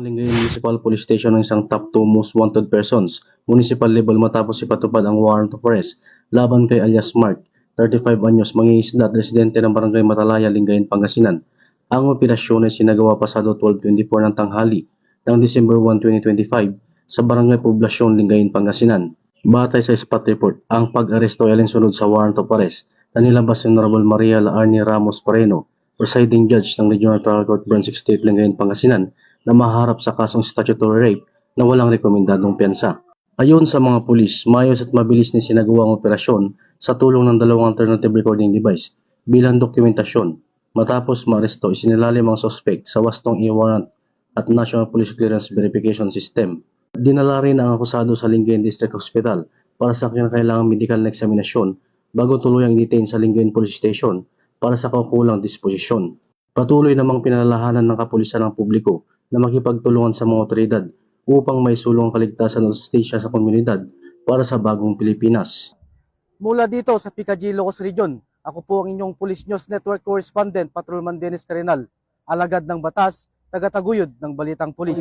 Lingayen Municipal Police Station ng isang top 2 most wanted persons, municipal level matapos ipatupad ang warrant of arrest laban kay alias Mark, 35 anyos, mangingisda at residente ng Barangay Matalaya, Lingayen, Pangasinan. Ang operasyon ay sinagawa pasado 12:24 ng tanghali ng December 1, 2025 sa Barangay Poblasyon, Lingayen, Pangasinan. Batay sa spot report, ang pag-aresto ay alinsunod sa warrant of arrest na nilabas ni Honorable Maria Laarni Ramos Moreno, presiding judge ng Regional Trial Court Branch 68, Lingayen, Pangasinan, na maharap sa kasong statutory rape na walang rekomendadong piyansa. Ayon sa mga pulis, maayos at mabilis ni sinagawa ang operasyon sa tulong ng dalawang alternative recording device bilang dokumentasyon. Matapos maaresto, isinilalim ang suspect sa wastong e-warrant at National Police Clearance Verification System. Dinala rin ang akusado sa Lingayen District Hospital para sa kinakailangang medical na eksaminasyon bago tuluyang i-detain sa Lingayen Police Station para sa kaukulang disposisyon. Patuloy namang pinalalahanan ng kapulisan ng publiko na makipagtulungan sa mga otoridad upang maisulong ang kaligtasan at justisya sa komunidad para sa bagong Pilipinas. Mula dito sa Picadillo, Ilocos Region, ako po ang inyong Police News Network Correspondent, Patrolman Dennis Carenal, alagad ng batas, tagataguyod ng Balitang Pulis.